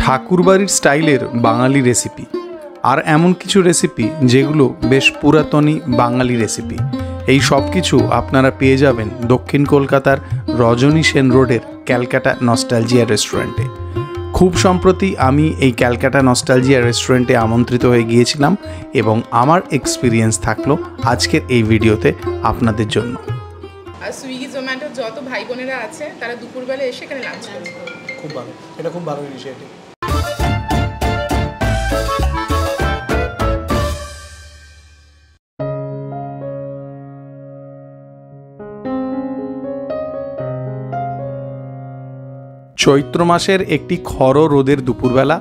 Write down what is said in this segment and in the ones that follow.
ঠাকুরবাড়ির স্টাইলের বাঙালি রেসিপি আর এমন কিছু রেসিপি যেগুলো বেশ পুরাতনী বাঙালি রেসিপি, এই সব কিছু আপনারা পেয়ে যাবেন দক্ষিণ কলকাতার রজনী সেন রোডের ক্যালকাটা নস্টালজিয়া রেস্টুরেন্টে। খুব সম্প্রতি আমি এই ক্যালকাটা নস্টালজিয়া রেস্টুরেন্টে আমন্ত্রিত হয়ে গিয়েছিলাম এবং আমার এক্সপিরিয়েন্স থাকলো আজকের এই ভিডিওতে আপনাদের জন্য। সুইগি জোম্যাটো যত ভাই বোনেরা আছে তারা দুপুরবেলা এসে এখানে লাঞ্চ করে। খুব ভালো, এটা খুব ভালো ইনিশিয়েটিভ। চৈত্র মাসের একটি খড় রোদের দুপুরবেলা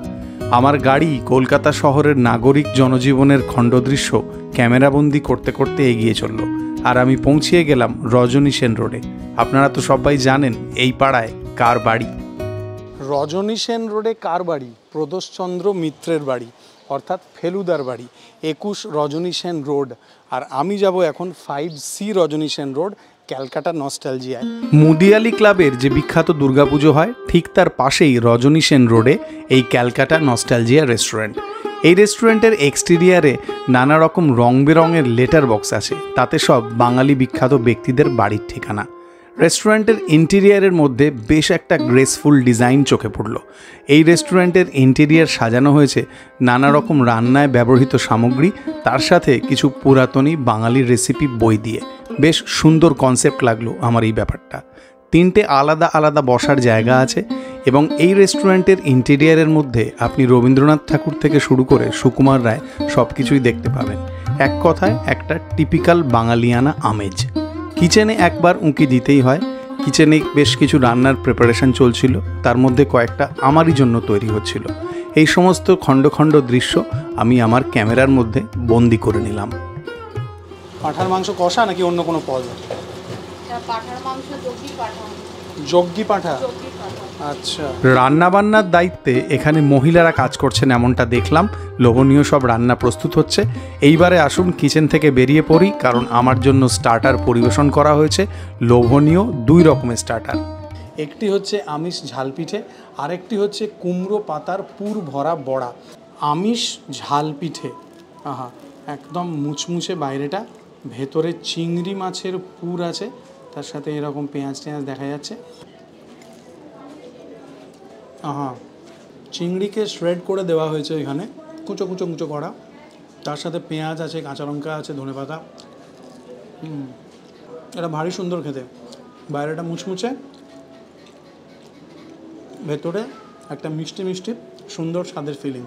আমার গাড়ি কলকাতা শহরের নাগরিক জনজীবনের খণ্ডদৃশ্য ক্যামেরাবন্দি করতে করতে এগিয়ে চলল, আর আমি পৌঁছিয়ে গেলাম রজনী সেন রোডে। আপনারা তো সবাই জানেন এই পাড়ায় কার বাড়ি। রজনী সেন রোডে কার বাড়ি? প্রদোষচন্দ্র মিত্রের বাড়ি, অর্থাৎ ফেলুদার বাড়ি। 21 রজনী সেন রোড। আর আমি যাব এখন 5C রজনী সেন রোড, ক্যালকাটা নস্টালজিয়ায়। মুদিয়ালি ক্লাবের যে বিখ্যাত দুর্গাপুজো হয় ঠিক তার পাশেই রজনী সেন রোডে এই ক্যালকাটা নস্টালজিয়া রেস্টুরেন্ট। এই রেস্টুরেন্টের এক্সটেরিয়ারে নানা রকম রং বেরঙের লেটার বক্স আছে, তাতে সব বাঙালি বিখ্যাত ব্যক্তিদের বাড়ির ঠিকানা। রেস্টুরেন্টের ইন্টেরিয়ারের মধ্যে বেশ একটা গ্রেসফুল ডিজাইন চোখে পড়ল। এই রেস্টুরেন্টের ইন্টেরিয়ার সাজানো হয়েছে নানা রকম রান্নায় ব্যবহৃত সামগ্রী, তার সাথে কিছু পুরাতনী বাঙালি রেসিপি বই দিয়ে। বেশ সুন্দর কনসেপ্ট লাগলো আমার এই ব্যাপারটা। 3টে আলাদা আলাদা বসার জায়গা আছে এবং এই রেস্টুরেন্টের ইন্টেরিয়ারের মধ্যে আপনি রবীন্দ্রনাথ ঠাকুর থেকে শুরু করে সুকুমার রায় সব কিছুই দেখতে পাবেন। এক কথায় একটা টিপিক্যাল বাঙালিয়ানা আমেজ। কিচেনে একবার উঁকি দিতেই হয়। কিচেনে বেশ কিছু রান্নার প্রিপারেশন চলছিল, তার মধ্যে কয়েকটা আমারই জন্য তৈরি হচ্ছিল। এই সমস্ত খণ্ড খণ্ড দৃশ্য আমি আমার ক্যামেরার মধ্যে বন্দি করে নিলাম। পাঁঠার মাংস কষা নাকি অন্য কোনো পদ? পাঠার মাংস যজ্ঞি পাঁঠা। আচ্ছা, রান্নাবান্নার দায়িত্বে এখানে মহিলারা কাজ করছেন এমনটা দেখলাম। লোভনীয় সব রান্না প্রস্তুত হচ্ছে। এইবারে আসুন কিচেন থেকে বেরিয়ে পড়ি, কারণ আমার জন্য স্টার্টার পরিবেশন করা হয়েছে। লোভনীয় 2 রকমের স্টার্টার। একটি হচ্ছে আমিষ ঝাল পিঠে, আরেকটি হচ্ছে কুমড়ো পাতার পুর ভরা বড়া। আমিষ ঝাল পিঠে, আহা, একদম মুচমুচে বাইরেটা, ভেতরে চিংড়ি মাছের পুর আছে, তার সাথে এরকম পেঁয়াজ টেঁয়াজ দেখা যাচ্ছে। আহা, চিংড়িকে শ্রেড করে দেওয়া হয়েছে এখানে, কুচো কুচো কুচো করা, তার সাথে পেঁয়াজ আছে, কাঁচা লঙ্কা আছে, ধনেপাতা। এটা ভারী সুন্দর খেতে। বাইরেটা মুচমুচে, ভেতরে একটা মিষ্টি মিষ্টি সুন্দর স্বাদের ফিলিং।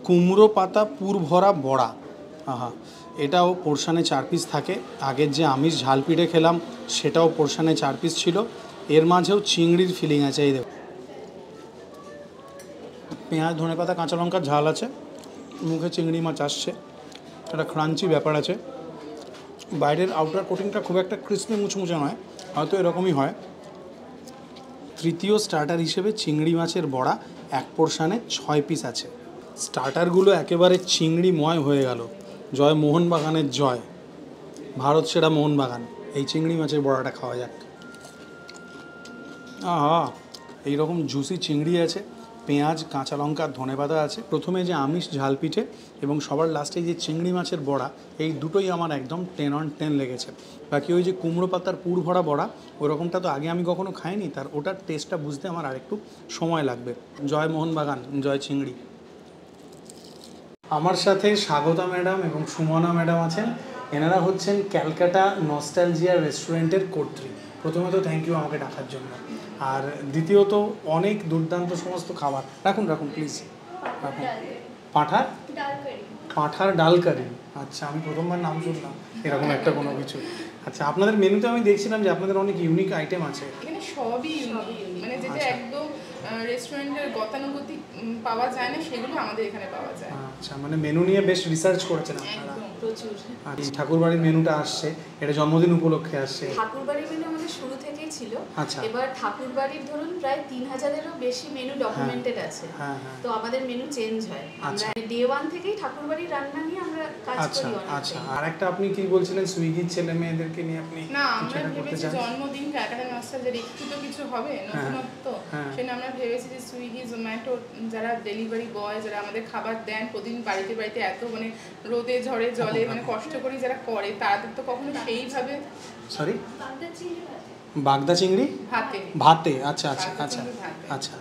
কুমড়ো পাতা পুর ভরা বড়া, আহা, এটাও পোর্শানে 4 পিস থাকে। আগের যে আমিষ ঝাল পিঠে খেলাম সেটাও পোর্শানে 4 পিস ছিল। এর মাঝেও চিংড়ির ফিলিং আছে। এই দেখো, পেঁয়াজ, ধনেপাতা, কাঁচা লঙ্কার ঝাল আছে, মুখে চিংড়ি মাছ আসছে, একটা ক্রাঞ্চি ব্যাপার আছে। বাইরের আউটার কোটিংটা খুব একটা ক্রিসপি মুচমুচে নয়, হয়তো এরকমই হয়। তৃতীয় স্টার্টার হিসেবে চিংড়ি মাছের বড়া, এক পোর্শানে 6 পিস আছে। স্টার্টারগুলো একেবারে চিংড়িময় হয়ে গেল। জয় মোহনবাগানের জয়, ভারত সেরা মোহনবাগান। এই চিংড়ি মাছের বড়াটা খাওয়া যাক। আহা, এইরকম জুসি চিংড়ি আছে, পেঁয়াজ, কাঁচা লঙ্কা, ধনেপাতা আছে। প্রথমে যে আমিষ ঝাল পিঠে এবং সবার লাস্টে যে চিংড়ি মাছের বড়া, এই দুটোই আমার একদম 10 on 10 লেগেছে। বাকি ওই যে কুমড়ো পাতার পুর ভরা বড়া, ওরকমটা তো আগে আমি কখনো খাইনি, তার ওটার টেস্টটা বুঝতে আমার আরেকটু সময় লাগবে। জয় মোহনবাগান, জয় চিংড়ি। আমার সাথে স্বাগতা ম্যাডাম এবং সুমনা ম্যাডাম আছেন। এনারা হচ্ছেন ক্যালকাটা নস্টালজিয়া রেস্টুরেন্টের কর্ত্রী। প্রথমত থ্যাংক ইউ আমাকে ডাকার জন্য, আর দ্বিতীয়ত অনেক দুর্দান্ত সমস্ত খাবার। রাখুন রাখুন প্লিজ, রাখুন। পাঁঠার ডাল কারি। আচ্ছা, আমি প্রথমবার নাম শুনলাম এরকম একটা কোনো কিছু। আচ্ছা, আপনাদের মেনুতে আমি দেখছিলাম যে আপনাদের অনেক ইউনিক আইটেম আছে। এখানে সবই মানে যেটা একদম রেস্টুরেন্টের গতানুগতিক পাওয়া যায় না, সেগুলো আমাদের এখানে পাওয়া যায়। আচ্ছা, মানে মেনু নিয়ে বেশ রিসার্চ করেছেন আপনারা। প্রচুর। আচ্ছা, ঠাকুরবাড়ির মেনুটা আসছে, এটা জন্মদিন উপলক্ষে আসছে। ঠাকুরবাড়ির মেনু আমাদের শুরু থেকেই ছিল। আচ্ছা, এবার ঠাকুরবাড়ির ধরুন প্রায় 3000-এরও বেশি মেনু ডকুমেন্টেড আছে। তো আমাদের মেনু চেঞ্জ হয়। আমরা ডে 1 থেকেই ঠাকুরবাড়ির রান্না নিয়ে আমরা কাজ করি। আচ্ছা, আর একটা আপনি কি বলছিলেন সুইগির ছেলে মেয়েদেরকে নিয়ে আপনি? না, আমরা ভেবেছি জন্মদিন ক্যালকাটা নস্টালজিয়ার একটু তো কিছু হবে, নতুনত্ব। সেটা আমরা ভেবেছি যে সুইগি জোম্যাটো যারা ডেলিভারি বয়, যারা আমাদের খাবার দেন প্রতিদিন বাড়িতে বাড়িতে, এত মানে রোদে ঝড়ে জলে মানে কষ্ট করে যারা করে, তাদের তো কখনো সেইভাবে সরি বাগদা চিংড়ি ভাতে ভাতে, আচ্ছা আচ্ছা বাগদা আচ্ছা চিংড়ি ভাতে। আচ্ছা,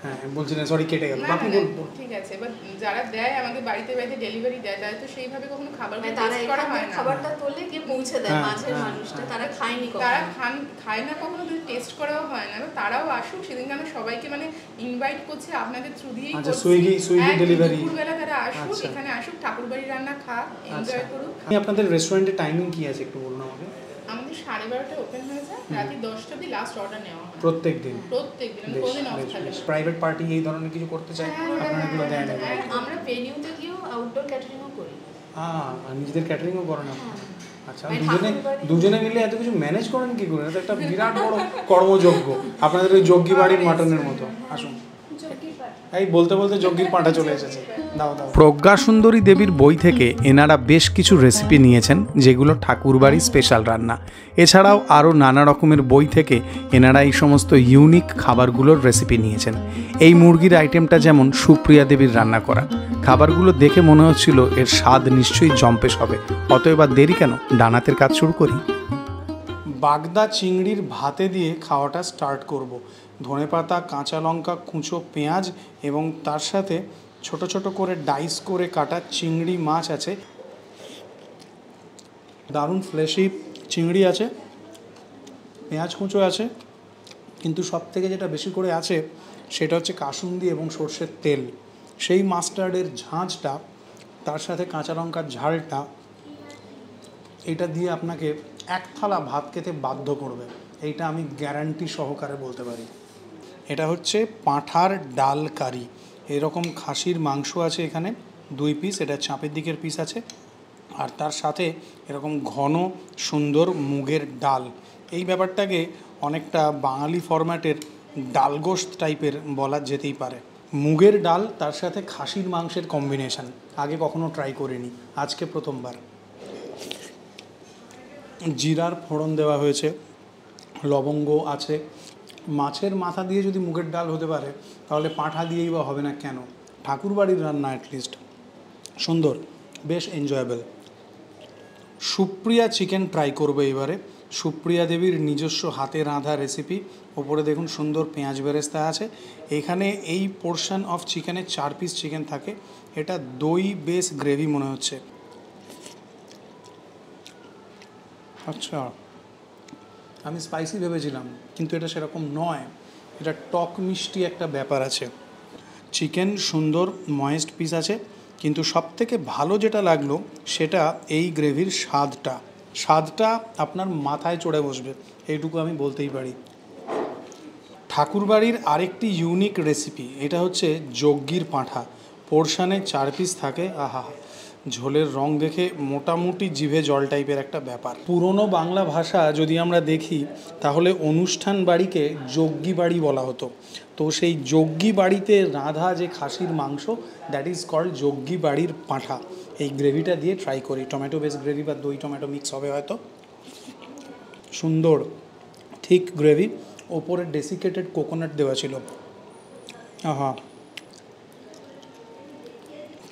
হ্যাঁ বলছিলেন, সরি কেটে গেল, না, আপনি না, বলুন। ঠিক আছে, এবার যারা দেয় আমাদের বাড়িতে বাড়িতে ডেলিভারি দেয়, তারা তো সেইভাবে কখনো খাবার মানে তারা টেস্ট করা হয় এখানে না, খাবারটা তোলে গিয়ে পৌঁছে দেয় হ্যাঁ, মাঝের হ্যাঁ, মানুষটা, হ্যাঁ। তারা খায়নি তারা কখনো। খায় না কখনো, টেস্ট করাও হয় না। এবার তারাও আসুক, সেদিনকে আমরা সবাইকে মানে ইনভাইট করছি আপনাদের থ্রু দিয়েই আচ্ছা, করছি। সুইগি ডেলিভারি, দুপুরবেলা তারা আসুক, আচ্ছা। এখানে আসুক, ঠাকুরবাড়ি রান্না খাক, আচ্ছা, এনজয় করুক। আপনাদের রেস্টুরেন্টের টাইমিং কি আছে একটু বলুন আমাকে। আমাদের 12:30 ওপেন হয়ে যায়, রাতে 10টা অবধি লাস্ট অর্ডার নেওয়া হয় প্রত্যেক দিন? প্রত্যেকদিন, আমি কোনোদিন অফ থাকে না। প্রাইভেট পার্টি এই ধরনের কিছু করতে চাই আপনারা এগুলো দেন? আমরা ভেনিউতে গিয়েও আউটডোর ক্যাটারিংও করি। আর নিজেদের ক্যাটারিংও করেন আপনারা? আচ্ছা, মানে দুজনে মিলে এত কিছু ম্যানেজ করেন কি করে? এটা একটা বিরাট বড় কর্মযজ্ঞ, আপনাদের ওই যজ্ঞী বাড়ির মাটনের মতো। আসুন, এই বলতে বলতে যজ্ঞীর পাঁঠা চলে এসেছে, দাও দাও। প্রজ্ঞা সুন্দরী দেবীর বই থেকে এনারা বেশ কিছু রেসিপি নিয়েছেন, যেগুলো ঠাকুরবাড়ির স্পেশাল রান্না। এছাড়াও আরও নানা রকমের বই থেকে এনারা এই সমস্ত ইউনিক খাবারগুলোর রেসিপি নিয়েছেন। এই মুরগির আইটেমটা যেমন সুপ্রিয়া দেবীর রান্না করা। খাবারগুলো দেখে মনে হচ্ছিল এর স্বাদ নিশ্চয়ই জম্পেশ হবে। অতএব আর দেরি কেন, ডানাতের কাজ শুরু করি। বাগদা চিংড়ির ভাতে দিয়ে খাওয়াটা স্টার্ট করব। ধনেপাতা, কাঁচা লঙ্কা, কুঁচো পেঁয়াজ এবং তার সাথে ছোট ছোট করে ডাইস করে কাটা চিংড়ি মাছ আছে। দারুণ ফ্লেশি চিংড়ি আছে, পেঁয়াজ কুঁচো আছে, কিন্তু সব থেকে যেটা বেশি করে আছে সেটা হচ্ছে কাসুন্দি এবং সর্ষের তেল। সেই মাস্টার্ডের ঝাঁঝটা, তার সাথে কাঁচা লঙ্কার ঝালটা, এটা দিয়ে আপনাকে এক থালা ভাত খেতে বাধ্য করবে, এইটা আমি গ্যারান্টি সহকারে বলতে পারি। এটা হচ্ছে পাঁঠার ডাল কারি। এরকম খাসির মাংস আছে এখানে 2 পিস, এটা চাপের দিকের পিস আছে, আর তার সাথে এরকম ঘন সুন্দর মুগের ডাল। এই ব্যাপারটাকে অনেকটা বাঙালি ফরম্যাটের ডালগোস্ত টাইপের বলা যেতেই পারে। মুগের ডাল তার সাথে খাসির মাংসের কম্বিনেশন আগে কখনো ট্রাই করিনি, আজকে প্রথমবার। জিরার ফোড়ন দেওয়া হয়েছে, লবঙ্গ আছে। মাছের মাথা দিয়ে যদি মুগের ডাল হতে পারে, তাহলে পাঁঠা দিয়েই বা হবে না কেন? ঠাকুরবাড়ির রান্না অ্যাটলিস্ট সুন্দর, বেশ এনজয়েবল। সুপ্রিয়া চিকেন ট্রাই করবো এবারে। সুপ্রিয়া দেবীর নিজস্ব হাতে রাঁধা রেসিপি। ওপরে দেখুন সুন্দর পেঁয়াজ বেরেস্তা আছে। এখানে এই পোর্শন অফ চিকেনে 4 পিস চিকেন থাকে। এটা দই বেস গ্রেভি মনে হচ্ছে। আচ্ছা, আমি স্পাইসি ভেবেছিলাম, কিন্তু এটা সেরকম নয়, এটা টক মিষ্টি একটা ব্যাপার আছে। চিকেন সুন্দর ময়েস্ট পিস আছে, কিন্তু সবথেকে ভালো যেটা লাগলো সেটা এই গ্রেভির স্বাদটা আপনার মাথায় চড়ে বসবে, এইটুকু আমি বলতেই পারি। ঠাকুরবাড়ির আরেকটি ইউনিক রেসিপি, এটা হচ্ছে যজ্ঞীর পাঁঠা। পোর্শানে 4 পিস থাকে। আহা, ঝোলের রং দেখে মোটামুটি জিভে জল টাইপের একটা ব্যাপার। পুরনো বাংলা ভাষা যদি আমরা দেখি, তাহলে অনুষ্ঠান বাড়িকে যজ্ঞী বাড়ি বলা হতো। তো সেই যজ্ঞী বাড়িতে রাঁধা যে খাসির মাংস, দ্যাট ইজ কল্ড যজ্ঞী বাড়ির পাঁঠা। এই গ্রেভিটা দিয়ে ট্রাই করি। টমেটো বেস গ্রেভি বা দই টমেটো মিক্স হবে হয়তো। সুন্দর থিক গ্রেভি, ওপরে ডেসিকেটেড কোকোনাট দেওয়া ছিল। আহা,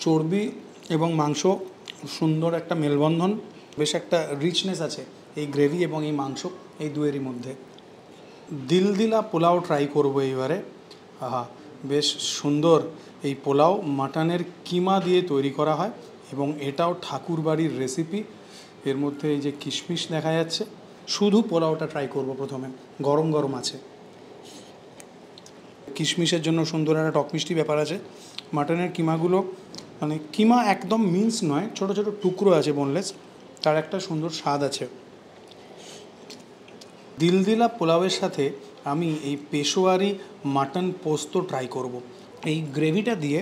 চর্বি এবং মাংস সুন্দর একটা মেলবন্ধন, বেশ একটা রিচনেস আছে এই গ্রেভি এবং এই মাংস, এই দুয়েরই মধ্যে। দিলদিলা পোলাও ট্রাই করবো এইবারে। আহা, বেশ সুন্দর এই পোলাও মাটনের কিমা দিয়ে তৈরি করা হয়, এবং এটাও ঠাকুরবাড়ির রেসিপি। এর মধ্যে এই যে কিশমিশ দেখা যাচ্ছে। শুধু পোলাওটা ট্রাই করব প্রথমে, গরম গরম আছে। কিশমিশের জন্য সুন্দর একটা টক মিষ্টি ব্যাপার আছে। মাটনের কিমাগুলো, মানে কিমা একদম মিন্স নয়, ছোট ছোট টুকরো আছে বোনলেস, তার একটা সুন্দর স্বাদ আছে। দিলদিলা পোলাওয়ের সাথে আমি এই পেশোয়ারি মাটন পোস্ত ট্রাই করব। এই গ্রেভিটা দিয়ে,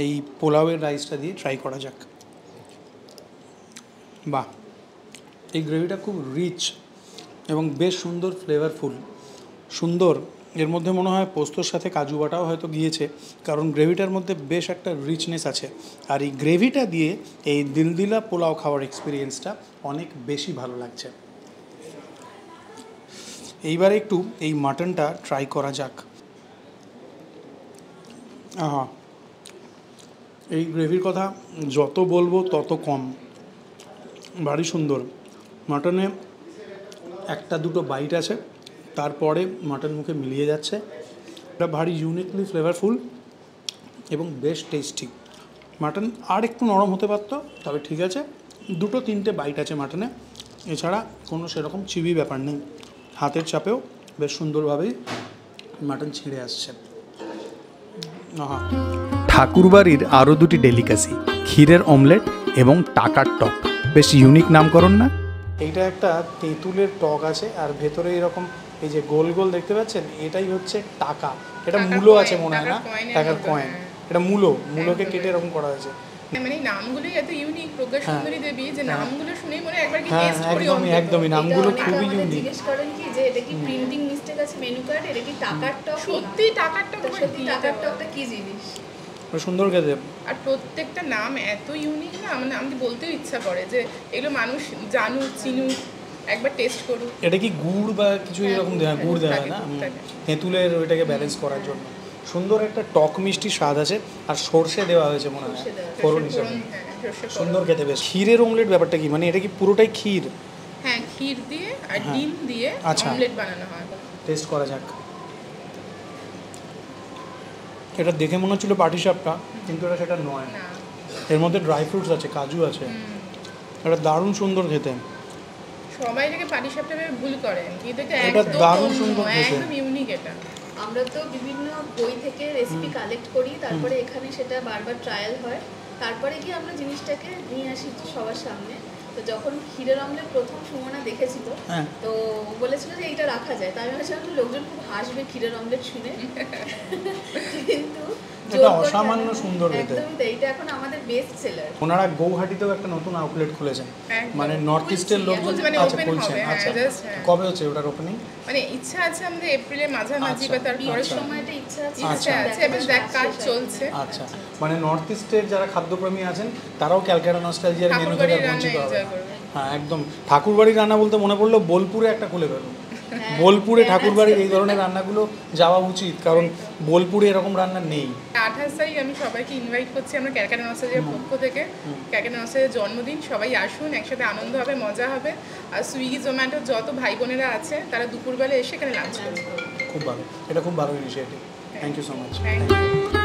এই পোলাওয়ের রাইসটা দিয়ে ট্রাই করা যাক। বাহ, এই গ্রেভিটা খুব রিচ এবং বেশ সুন্দর ফ্লেভারফুল, সুন্দর। এর মধ্যে মনে হয় পোস্তর সাথে কাজু বাটাও হয়তো গিয়েছে, কারণ গ্রেভিটার মধ্যে বেশ একটা রিচনেস আছে। আর এই গ্রেভিটা দিয়ে এই দিলদিলা পোলাও খাওয়ার এক্সপিরিয়েন্সটা অনেক বেশি ভালো লাগছে। এইবার একটু এই মাটনটা ট্রাই করা যাক। আহা, এই গ্রেভির কথা যত বলবো তত কম, ভারী সুন্দর। মাটনে একটা দুটো বাইট আছে, তারপরে মাটন মুখে মিলিয়ে যাচ্ছে। এটা ভারী ইউনিকলি ফ্লেভারফুল এবং বেশ টেস্টি। মাটন আর একটু নরম হতে পারতো, তবে ঠিক আছে, দুটো তিনটে বাইট আছে মাটনে, এছাড়া কোনো সেরকম চিবি ব্যাপার নেই। হাতের চাপেও বেশ সুন্দরভাবেই মাটন ছিঁড়ে আসছে। আহা, ঠাকুরবাড়ির আরও দুটি ডেলিকাসি, ক্ষীরের অমলেট এবং টাকার টক, বেশ ইউনিক নামকরণ না? এইটা একটা তেঁতুলের টক আছে, আর ভেতরে এরকম এই যে গোল গোল দেখতে পাচ্ছেন, এটাই হচ্ছে টাকা। এটা টাকার মূলো কয়েন, আছে মনে হয় না, টাকার কয়েনের টাকার মতো, কয়েন। হ্যাঁ। এটা মূলোকে কেটে এরকম করা হয়েছে। মানে নামগুলোই এত ইউনিক, প্রজ্ঞা সুন্দরী দেবী, যে নামগুলো শুনেই মনে হয় একবার কি হ্যাঁ, টেস্ট করি। একদমই নামগুলো এটা খুবই অনেকে আমাদের ইউনিক। জিজ্ঞেস করেন কি যে এটা কি প্রিন্টিং মিস্টেক আছে মেনু কার্ড, এটা কি টাকার টক? সত্যি টাকার টক, তো সত্যি টাকার টকটা কি জিনিস? সুন্দর খেতে। আর প্রত্যেকটা নাম এত ইউনিক না, মানে আমাকে বলতেও ইচ্ছা করে যে এগুলো মানুষ জানুক, চিনুক, একবার টেস্ট করুক। এটা কি গুড় বা কিছু এরকম দেওয়া, গুড় দেওয়া হয় না, থাকে। তেঁতুলের ওইটাকে ব্যালেন্স করার জন্য। সুন্দর একটা টক মিষ্টি স্বাদ আছে, আর সর্ষে দেওয়া হয়েছে মনে হয় সর্ষে দেওয়া। ফোড়ন হিসাবে। হ্যাঁ, সর্ষে ফোড়ন। সুন্দর খেতে বেশ। ক্ষীরের অমলেট ব্যাপারটা কি, মানে এটা কি পুরোটাই ক্ষীর? হ্যাঁ, ক্ষীর দিয়ে আর ডিম দিয়ে আচ্ছা। অমলেট বানানো হয়। টেস্ট করা যাক। এটা দেখে মনে হচ্ছিল পাটিসাপটা, কিন্তু এটা সেটা নয়। না, এর মধ্যে ড্রাই ফ্রুটস আছে, কাজু আছে। এটা দারুণ সুন্দর খেতে। সবাই এটাকে পাটিসাপটা ভেবে ভুল করেন, কিন্তু এটা এটা একদম দারুণ অন্য, সুন্দর খেতে। একদম ইউনিক এটা। আমরা তো বিভিন্ন বই থেকে রেসিপি কালেক্ট করি, তারপরে এখানে সেটা বারবার ট্রায়াল হয়, তারপরে গিয়ে আমরা জিনিসটাকে নিয়ে আসি সবার সামনে। তো যখন ক্ষীরের অমলেট প্রথম সুমনা দেখেছিল, হ্যাঁ। তো বলেছিল যে এইটা রাখা যায়, তাই আমি ভাবছিলাম যে লোকজন খুব হাসবে ক্ষীরের অমলেট শুনে, কিন্তু এটা অসামান্য সুন্দর খেতে। একদমই তাই, এটা এখন আমাদের বেস্ট সেলার। ওনারা গৌহাটিতেও একটা নতুন আউটলেট খুলেছেন, একদম। মানে নর্থ ইস্টের লোকজন। খুলছে, মানে আচ্ছা, open খুলছেন। হবে, হ্যাঁ, আচ্ছা, just, হ্যাঁ। কবে হচ্ছে ওটার ওপেনিং? মানে ইচ্ছা আছে আমাদের এপ্রিলের মাঝামাঝি আচ্ছা, বা তার পরের আচ্ছা। সময়টা ইচ্ছা আছে, ইচ্ছা আছে, এবার দেখ কাজ চলছে। আচ্ছা, মানে নর্থ ইস্টের যারা খাদ্যপ্রেমী আছেন তারাও ক্যালকাটা নস্টালজিয়ার মেনু থেকে ঠাকুরবাড়ির রান্না বঞ্চিত হবে। এনজয় করবে। হ্যাঁ, একদম। ঠাকুরবাড়ির রান্না বলতে মনে পড়লো, বোলপুরে একটা খুলে ফেলুন। বোলপুরে ঠাকুরবাড়ির এই ধরনের রান্নাগুলো যাওয়া উচিত, কারণ বোলপুরে এরকম রান্না নেই। 28 তারিখ আমি সবাইকে ইনভাইট করছি আমরা ক্যালকাটা নস্টালজিয়ার পক্ষ থেকে। ক্যালকাটা নস্টালজিয়ার জন্মদিন, সবাই আসুন, একসাথে আনন্দ হবে, মজা হবে। আর সুইগি জোম্যাটোর যত ভাই বোনেরা আছে তারা দুপুরবেলা এসে এখানে লাঞ্চ করবে। খুব ভালো, এটা খুব ভালো initiative. Thank you so much. Thank you.